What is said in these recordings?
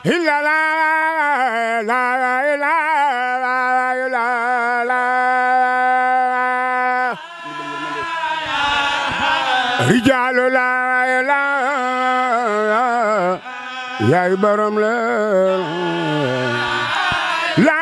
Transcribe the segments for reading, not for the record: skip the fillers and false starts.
إلا لا لا لا لا لا رجال لا لا يا برم لا لا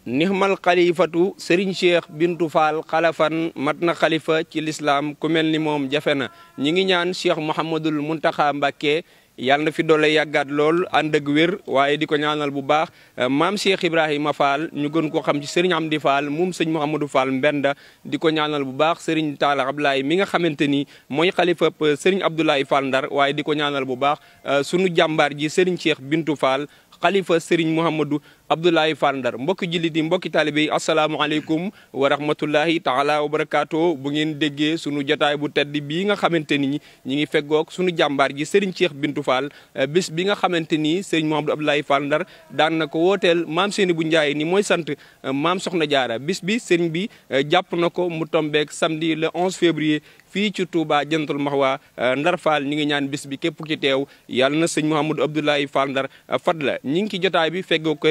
nixmal xalifatu Serigne Cheikh Bintou Fall xalafan mat na xalifa ci lislaam ku mel ni moom jafe na ñi ngi ñaan Cheikh Mouhamadul Mountakha Mbacké yàlla na fi doole yàggaat lool ànd ak wér waaye di ko ñaanal bu baax maam Cheikh Ibrahima Fall ñu gën ko xam ci Serigne Amdi Fall moom sëñ Mouhamadou Fall Mbenda di ko ñaanal bu baax Serigne Talla Ablaye mi nga xamante ni mooy xalifa Serigne Abdoulaye Fall Ndar waaye di ko ñaanal bu baax sunu jàmbaar ji Serigne Cheikh Bintou Fall xalifa Serigne Mouhamadou Abdoulaye Fall Ndar mbokki jullit yi mbokki taalibe yi asalaamaaleykum wa rahmatullahi taala wa barakaatu bu ngeen déggee sunu jotaay bu tedd bii nga xamante ni ñi ngi feggoog sunu jàmbaar ji Serigne Cheikh Bintou Fall bis bi nga xamante ni Serigne Mouhamadou Abdoulaye Fall Ndar daan na ko wooteel maam seeni bu Njaay ni mooy sant maam Soxna Jaara bis bi Serigne bi jàpp na ko mu tombeek samedi le 11 février fii ci Touba Jannatul Mahwa Ndar Fall ñi ngi ñaan bis bi képp ki teew yàlla na sëñ Mouhamadou Abdoulaye Fall Ndar fadla ñi ngi ci jotaay bi feggoog ko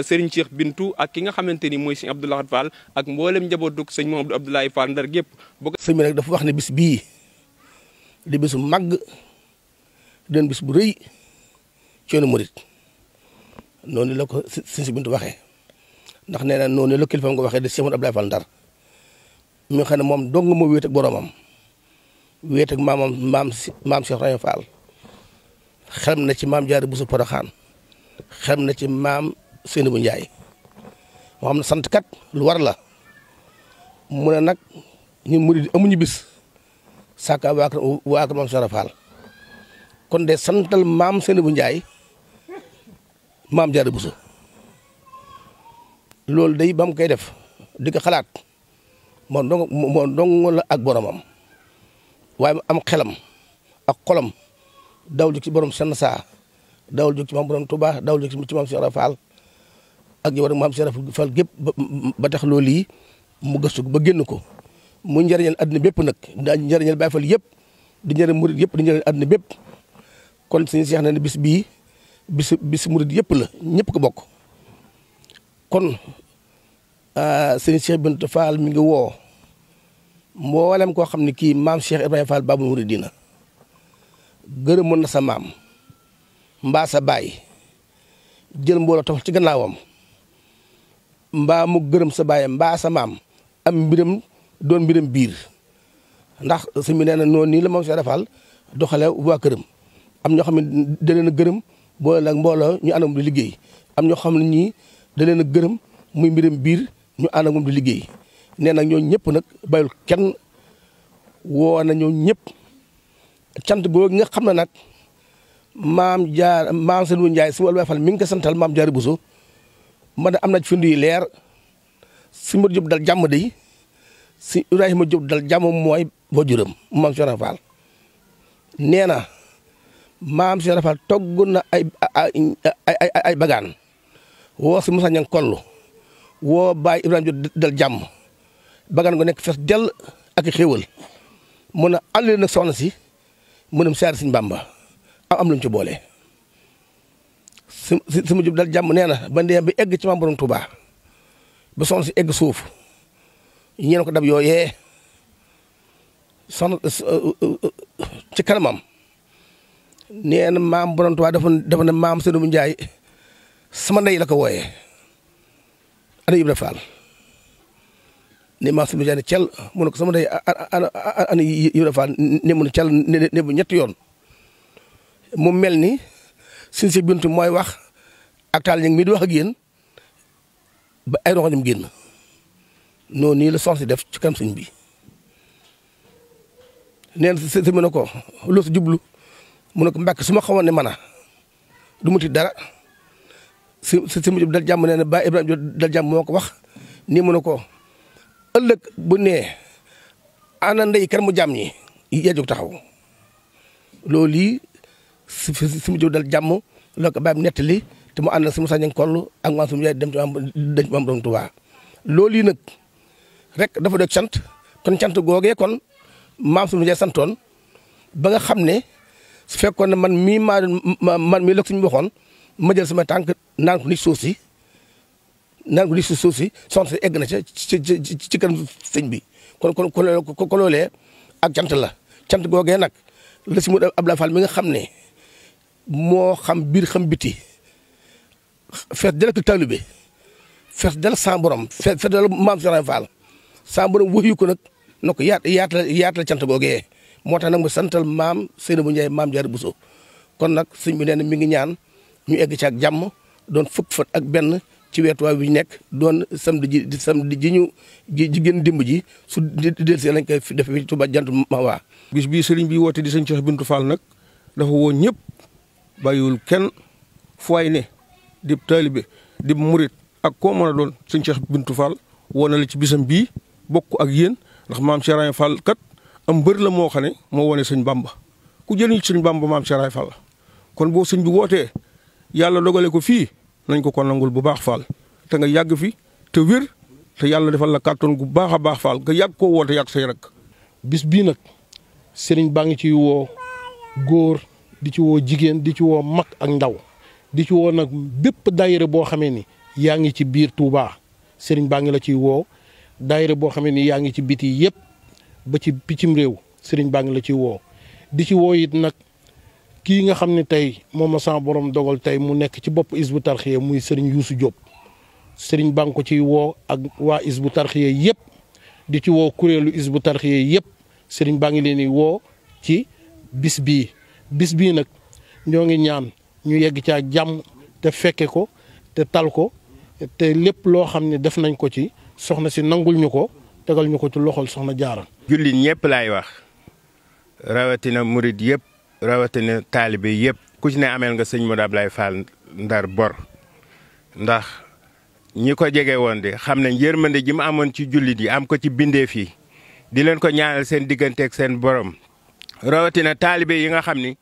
Serigne Cheikh Bintou ak ki nga xamante ni mooy sëñ Abdoulaye Fall ak mboolem njabootug sëñ Mouhamadou Abdoulaye Fall Ndar gépp sëñ bi nag dafa wax ne bis bii di bisu màgg den bis bu rëy ci yoonu murit noonu la ko sëñ si Bintou waxee ndax nee na noonu la kilifaam nga waxee di Cheikh Abdoulaye Fall Ndar mi nga xam ne moom dong moo wéet ak boromam wéet ak maam Cheikh Ibrahima Fall xelam na ci maam Jaara Buso Poroxaan xelam na ci maam Seynabou Ndiaye moo xam ne sant kat lu war la mu ne nag ñun murid amuñu bis sàkka waa kër maam Cheikh Fall kon de santal maam Seynabou Ndiaye maam Jaara Buso loolu day ba mu koy def di ko xalaat moo dong la ak boromam waaye am xelam ak xolam dawul jóg ci borom senn saa dawul jóg ci maam borom Touba dawul jóg ci maam Cheikh Fall ak yow rek maam Cheikh Fall gépp ba tax loolu yi mu gëstu ba génn ko mu njëriñal àdduna bépp nag daa njëriñal Baay Fall yëpp di njëriñ murid yëpp di njëriñ àdduna bépp kon suñu Cheikh na ne bis bii bis murid yëpp la ñëpp ko bokk kon sëñ Cheikh Bintou Fall mi ngi woo mboolem koo xam ne kii maam Cheikh Ibrahima Fall Babul Mouridina gërëmoon na sa maam mbaa sa baay jël mbooloo toog ci gannaawam mbaa mu gërëm sa baay mbaa sa maam am mbiram doon mbiram biir ndax su mi nee na noonu nii la maam Cheikh Fall doxale waa këram am ñoo xam ne da leen a gërëm boole nag mbooloo ñu ànd ak moom di liggéey am ñoo xam ne ñii da leen a gërëm muy mbiram biir ñu ànd ak moom di liggéey nee nag ñoo ñëpp nag bayul kenn woo na ñoo ñëpp cant googu nga xam ne nag maam Seynabou Ndiaye si wàllu Fall mi ngi ko santal maam Jaara Buso man am na ci findu yi leer si Modou Diop dal jàmm day si Ibrahima Diop dal jàmm mooy boo juram maam Cheikh Fall nee na maam Cheikh Fall togg na ay bagaan woo si Moussa Niang kollu woo Baye Ibrahima Diop dal jàmm bagaan nga nekk fees dell ak xéewal mun a àll nag soxna si mu dem siyaare Sëñ Bàmba am lu ñu ci boole si mu jub dal jàmm nee na ba ndee bi egg ci maam borom Touba ba soxna si egg suuf ñeen ko dab yooyee soxna ci kanamam nee na maam borom Touba dafa ne maam Seynabou Ndiaye sama ndey la ko wooyee ana Ibra Fall ne maam Seynabou Ndiaye ne cel mu ne ko sama ndey ana Ibra Fall ne mu ne cel ne bu ñetti yoon mu mel ni Sëñ Cheikh Bintou mooy wax ak taal ñi mi di wax ak yéen ba ay rongoñam génn noonu nii la soxna si def ci kanam sëñ bi neen si mu ne ko loo si jublu mu ne ko Mbàkke su ma xamoon ne mana du mu ti dara si mu jub dal jàmm nee na ba Ibrahima dal jàmm moo ko wax nii mu ne ko ëllëg bu nee ana ndey kan mu jàmm ñi yaa jóg taxaw loolu yi si mu jub dal jàmm loo ko bàyyi nettali te mu ànd si Moussa Niang koll ak maam sumu yaay dem ci maam Borom Touba loolu yi nag rek dafa doog sant kon cant googee kon maam sumu yaay santoon ba nga xam ne su fekkoon ne man mii man mii la suñu waxoon ma jël sama tànk naan ko ni suuf si soxna si egg na ci kanam sëñ bi kon loolee ak cant la cant googee nag la si mu Abdoulaye Fall mi nga xam ne moo xam biir xam biti fees del ak taalibe fees del sa borom fees del maam Serigne Fall sa borom wuyu ko nag na ko yaatal cant googee moo tax nag mu santal maam Seynabou Ndiaye maam Diarra Bousso kon nag sëñ bi nee na mi ngi ñaan ñu egg ci ak jàmm doon fukk fan ak benn ci wetuwaay bi ñu nekk doon samedi ji ñu gën dimb ji su dellusee lañ koy def fi Touba Jantul Mahwa. bis bii sëriñ bi woote di sëñ Cheikh Bintou Fall nag dafa woo ñëpp bàyyiwul kenn fu waay ne di taalibe di murit ak koo mën a doon sëñ Cheikh Bintou Fall woo na la ci bisam bii bokk ak yéen ndax maam Cheikh Ibra Fall kat am mbër la moo xam ne moo wane sëñ Bamba ku jëriñ sëñ Bamba maam Cheikh Ibra Fall kon boo sëñ bi wootee yàlla dogale ko fii nañ ko nangul bu baax Fall te nga yàgg fi te wér te yàlla defal la kàttan gu baax a baax Fall nga yàgg koo woote yàgg say rek. bis bii nag sëriñ baa ngi ci woo góor di ci woo jigéen di ci woo mag ak ndaw di ci woo nag bépp daayira boo xamee ni yaa ngi ci biir Touba sëriñ baa ngi la ciy woo daayira boo xamee ni yaa ngi ci biti yëpp ba ci bitim réew sëriñ baa ngi la ciy woo di ci woo it nag kii nga xam ne tey moom la sama borom dogal tey mu nekk ci bopp Hizbut Tarqiyyah muy sëriñ Youssou Diop sëriñ baa ngi ko ciy woo ak waa Hizbut Tarqiyyah yëpp di ci woo kuréelu Hizbut Tarqiyyah yëpp sëriñ baa ngi leen di woo ci bis bii nag ñoo ngi ñaan ñu yegg ci ak jàmm te fekke ko te tal ko te lépp loo xam ne def nañ ko ci soxna si nangul ñu ko tegal ñu ko ci loxol soxna Jaara. jullit ñëpp laay wax rawatina murid yëpp rawatina taalibe yëpp ku ci ne ameel nga sëñ Modou Abdoulaye Fall Ndar bor ndax ñi ko jege woon de xam nañ yërmande ji mu amoon ci jullit yi am ko ci bindeef yi di leen ko ñaanal seen digganteeg seen borom rawatina taalibe yi nga xam ni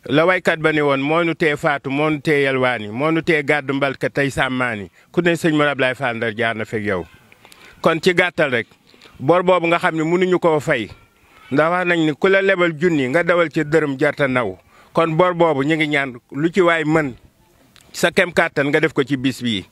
la waykat ba ne woon moo nu tee faatu moo nu tee yalwaani moo nu tee gàddu mbalka tey sàmmaani ku ne sëñ Modou Abdoulaye Fall Ndar jaar na fekk yow. kon ci gàttal rek bor boobu nga xam ne mënuñu koo fay ndax wax nañ ni ku la lebal junni nga dawal ci dërëm jarta naw kon bor boobu ñu ngi ñaan lu ci waay mën sa kem kàttan nga def ko ci bis bii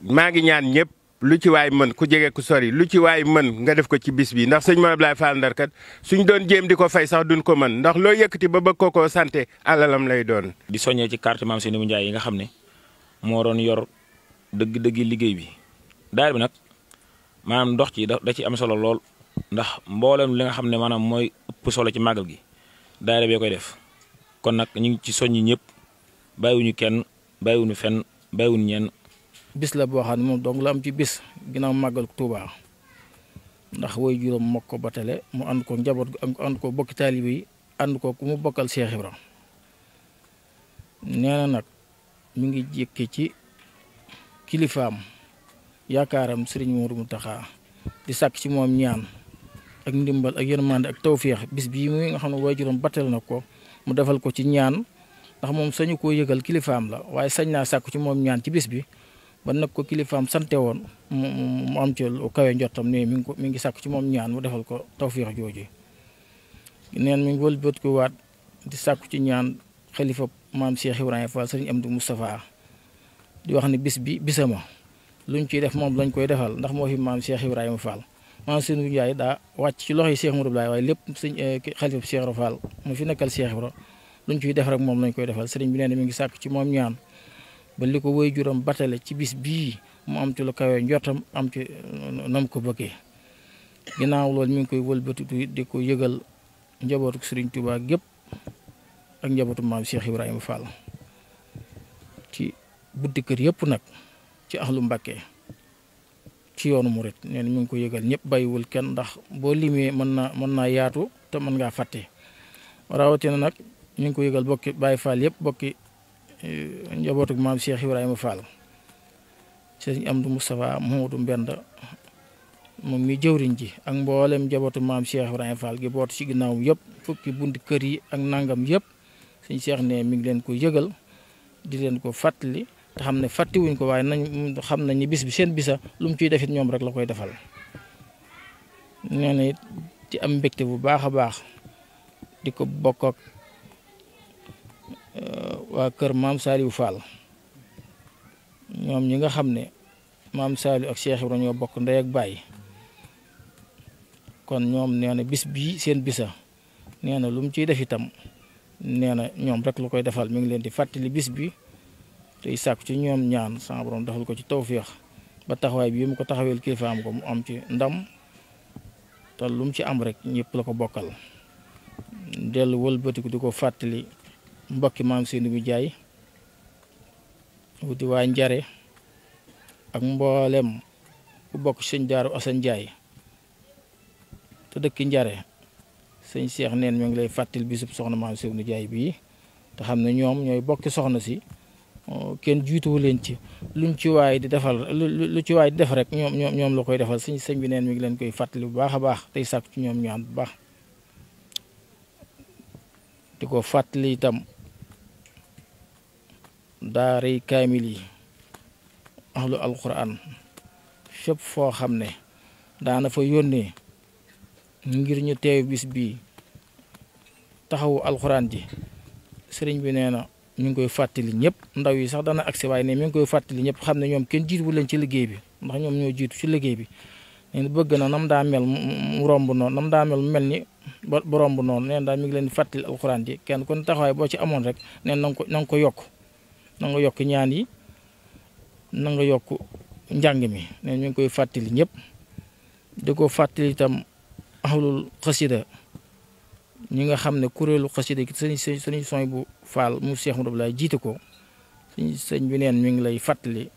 maa ngi ñaan ñëpp lu ci waay mën ku jege ku sori lu ci waay mën nga def ko ci bis bi ndax sëñ Modou Abdoulaye Fall Ndar kat suñ doon jéem di ko fay sax duñ ko mën ndax loo yëkkati ba bëgg koo sante alalam lay doon. di soññee ci carte maam Seynabou Ndiaye yi nga xam ne moo doon yor dëgg-dëgg liggéey bi daayira bi nag maanaam ndox ci da ci am solo lool ndax mboolem li nga xam ne maanaam mooy ëpp solo ci màggal gi daayira bee koy def kon nag ñu ngi ci soññi ñëpp bàyyiwuñu kenn bàyyiwuñu fenn bàyyiwuñu ñenn. bis la boo xam ne moom dong la am ci bis ginnaaw màggal Touba ndax woy juróom mokk ko batale mu ànd ko njaboot ànd ko bokki taalibe yi ànd ko ku mu bokkal Cheikh Ibra nee na nag mi ngi jékki ci kilifaam yaakaaram Serigne Modou Mountakha di sàkk ci moom ñaan ak ndimbal ak yërmande ak tawféex bis bii muy nga xam ne woy juróom batale na ko mu defal ko ci ñaan ndax moom sañu koo yëgal kilifaam la waaye sañ naa sàkk ci moom ñaan ci bis bi ba nag ko kilifaam sante woon mu am ci lu kawe njottam ne mi ngi sàkk ci moom ñaan mu defal ko tawféex jooju neen mi ngi wëlbët ko waat di sàkku ci ñaan xalifa maam Cheikh Ibrahima Fall Serigne Amdi Moustapha di wax ne bis bi bisama luñ ciy def moom lañ koy defal ndax moo fi maam Cheikh Ibrahima Fall maam Seynabou Ndiaye daa wàcc ci loxoy Cheikh Modou Abdoulaye waaye lépp sëñ xalifa Cheikh Ibra Fall mu fi nekkal Cheikh Ibra luñ ciy def rek moom lañ koy defal sëriñ bi nee na mi ngi sàkk ci moom ñaan ba li ko woy juram batale ci bis bii mu am ci lu kawe njottam am ci nam ko bëggee ginnaaw loolu mi ngi koy wëlbatitu di ko yëgal njabootu Serigne Touba gépp ak njabootu maam Cheikh Ibrahima Fall ci buddi kër yëpp nag ci axlu Mbàkke ci yoonu murit nee na mi ngi ko yëgal ñëpp bàyyiwul kenn ndax boo limee mën naa yaatu te mën ngaa fàtte rawatina nag ñu ngi ko yëgal bokki Baye Fall yëpp bokki njabootu maam Cheikh Ibrahima Fall Serigne Amdi Moustapha Mamadou Mbenda moom mi jëwriñ ji ak mboolem njabootu maam Cheikh Ibrahima Fall gi boot ci ginnaaw yëpp fukki bunti kër yi ak nangam yëpp suñ Cheikh ne mi ngi leen ko yëgal di leen ko fàttali te xam ne fàttiwuñ ko waaye nañ xam nañ ni bis bi seen bisa lu mu ciy defit ñoom rek la koy defal nee na it ci am mbégte bu baax a baax di ko bokk ak waa kër maam Saliou Fall ñoom ñi nga xam ne maam Saliou ak Cheikh Ibrahima ñoo bokk ndey ak baay kon ñoom nee na bis bii seen bisa nee na lu mu ciy def itam nee na ñoom rek lu koy defal mi ngi leen di fàttali bis bi tey sàkku ci ñoom ñaan sama borom defal ko ci tawféex ba taxawaay bi mu ko taxaweel kilifa am ko mu am ci ndam te lu mu ci am rek ñëpp la ko bokkal dellu wëlbatiku di ko fàttali mbokki maam Seyni bu jaay wuti waa Njare ak mboolem ku bokk sëñ Daaru Asan Njaay te dëkk Njare sëñ Cheikh neen mi ngi lay fàttali bisub soxna maam Seyni Jaay bii te xam ne ñoom ñooy bokki soxna si kenn jiituwu leen ci luñ ci waay di defal lu ci waay di def rek ñoom la koy defal sëñ bi neen mi ngi leen koy fàttali bu baax a baax tey sàkku ci ñoom ñaan bu baax di ko fàttali itam daaray kaamil yi ahlu alquran fépp foo xam ne daana fa yónnee ngir ñu teew bis bii taxawu alquran ji sëriñ bi nee na mi ngi koy fàttali ñëpp ndaw yi sax dana agsi waaye ne mi ngi koy fàttali ñëpp xam ne ñoom kenn jiitu leen ci liggéey bi ndax ñoom ñoo jiitu ci liggéey bi neen bëgg na nam daa mel mu romb noonu nam daa mel mu mel ni ba romb noonu neen daal mi ngi leen di fàttali alxuraan ji kenn ku ne taxawaay boo ci amoon rek neen na nga ko yokk na nga yokk ñaan yi na nga yokk njàng mi neen mi ngi koy fàttali ñëpp di ko fàttali itam ahlul xasida ñi nga xam ne kuréelu xasida gi sëñ Soy bu Faal mu Cheikh Modou Abdoulaye jiite ko sëñ bi neen mi ngi lay fàttali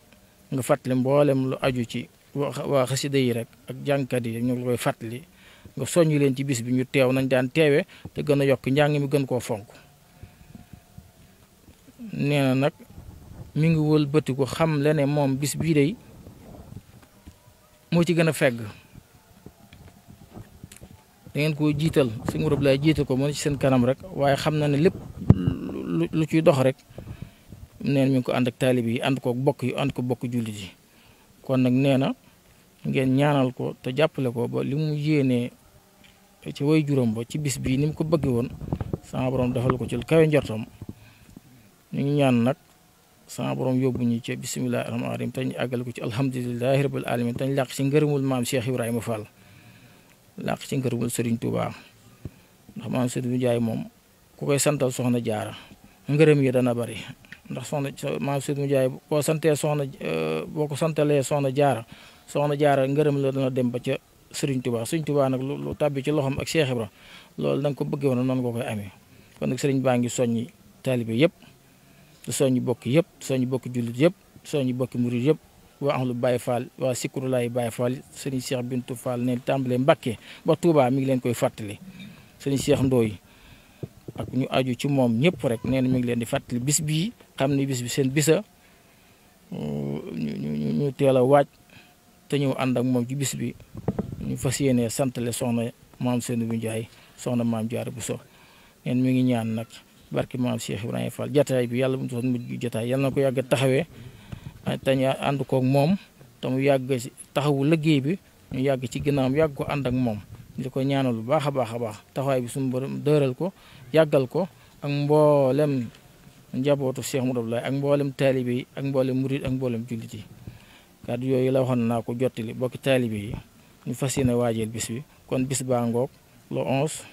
nga fàttali mboolem lu aju ci waa xasida yi rek ak jàngkat yi ñu ngi koy fàttali nga soññi leen ci bis bi ñu teew nañ daan teewe te gën a yokk njàng mi gën koo fonk nee na nag mi ngi wëlbati ko xam le ne moom bis bii day moo ci gën a fegg da ngeen koo jiital sëñ Modou Abdoulaye jiital ko mën ci seen kanam rek waaye xam na ne lépp lu ciy dox rek neen mi ngi ko ànd ak taalib yi ànd ko bokk yi ànd ko bokk jullit yi kon nag nee na ngeen ñaanal ko te jàppale ko ba li mu yéenee ci way juróom ba ci bis bii ni mu ko bëggee woon sama borom defal ko ci kawe njortam ñu ngi ñaan nag sama borom yóbbu ñu ci bisimilahi rahmaani rahim te ñu àggale ko ci alhamdulilahi rabil alamin te ñu làq ci ngërëmul maam Cheikh Ibrahima Fall làq ci ngërëmul Serigne Touba ndax maam Seyni Jaay moom ku koy santal soxna jaara ngërëm yi dana bari ndax soxna maam Seyni Jaay boo santee boo ko santalee soxna jaara ngërëm la dana dem ba ca Serigne Touba nag lu tàbbi ci loxoom ak Cheikh Ibra loolu da nga ko bëggee woon noonu nga koy amee kon nag Serigne baa ngi soññi taalibe yëpp di soññi bokk yëpp soññi bokk jullit yëpp soññi bokki murid yëpp waa ahlu Baye Fall waa Sikurulaay Baye Fall Serigne Cheikh Bintou Fall ne tàmbalee Mbàkke ba Touba mi ngi leen koy fàttali Serigne Cheikh Ndooy ak ñu aju ci moom ñëpp rek nee na mi ngi leen di fàttali bis bii xam ne bis bi seen bisa ñu teel a waaj te ñëw ànd ak moom ci bis bi ñu fas yéenee santale soxna maam Seyni bu Njaay soxna maam Jaara Buso neen mi ngi ñaan nag barki maam Cheikh Ibrahima Fall jataay bi yàlla bu mu doon mujj jataay yàlla na ko yàgg taxawee te ñu ànd koog moom te mu yàgg si taxawu liggéey bi ñu yàgg ci ginnaawam yàgg ko ànd ak moom di ko ñaanal bu baax a baax a baax taxawaay bi suñu borom dëral ko yàggal ko ak mboolem njabootu Cheikh Modou Abdoulaye ak mboolem taalibe yi ak mboolem murid ak mboolem jullit yi kàddu yooyu la waxoon naa ko jottali bokki taalibe yi ñu fas yéene waajeel bis bi kon bis baa ngoog le 11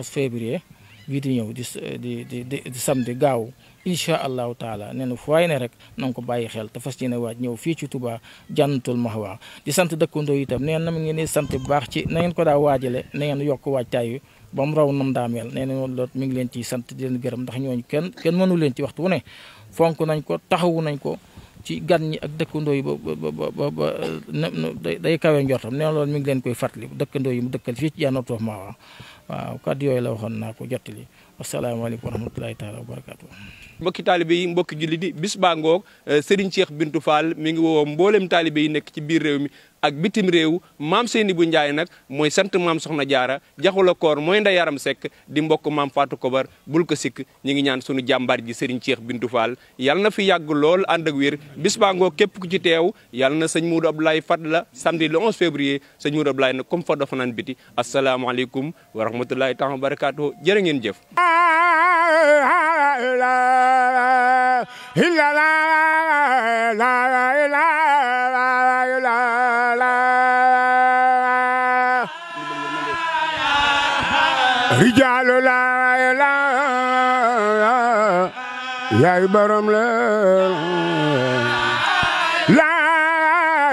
février bii di ñëw di samedi gaaw incha allahu taala nee na fu waay ne rek na nga ko bàyyi xel te fas yéene waaj ñëw fii ci Touba Jannatul Mahwa di sant dëkkandoo itam nee na ma ngeen di sant bu baax ci na ngeen ko daa waajale na ngeen yokk waajtaay wi ba mu raw nam daa mel nee na loolu mi ngi leen ciy sant di leen gërëm ndax ñooñu kenn mënu leen ci waxtu wu ne fonk nañ ko taxawu nañ ko ci gan ñi ak dëkkandoo yi ba day kawe njortam nee na loolu mi ngi leen koy fàttali dëkkandoo yi mu dëkkal fii ci Jannatul Mahwa waaw kàddu yooyu la waxoon naa ko jottali asalaamaaleykum wa rahmatulahi taala wa barakaatu. mbokki taalibe yi mbokki jullit yi bis baa ngoog Serigne Cheikh Bintou Fall mi ngi woo mboolem taalibe yi nekk ci biir réew mi ak bitim réew maam Seeni bu Njaay nag mooy sant maam Soxna Jaara jaxula koor mooy nda yaram sekk di mbokk maam Fatou Kobar bul ko sikk ñi ngi ñaan sunu jàmbaar ji Serigne Cheikh Bintou Fall yàlla na fi yàgg lool ànd ak wér bis baa ngoo képp ku ci teew yàlla na sëñ Moudou Abdoulaye fat la samedi le 11 février sëñ Moudou Abdoulaye nag comme fa dafa naan biti asalaamaaleykum wa rahmatullahi taala wa barakaatu jërë ngeen jëf rijaalu laa ilaaha yaay borom la laa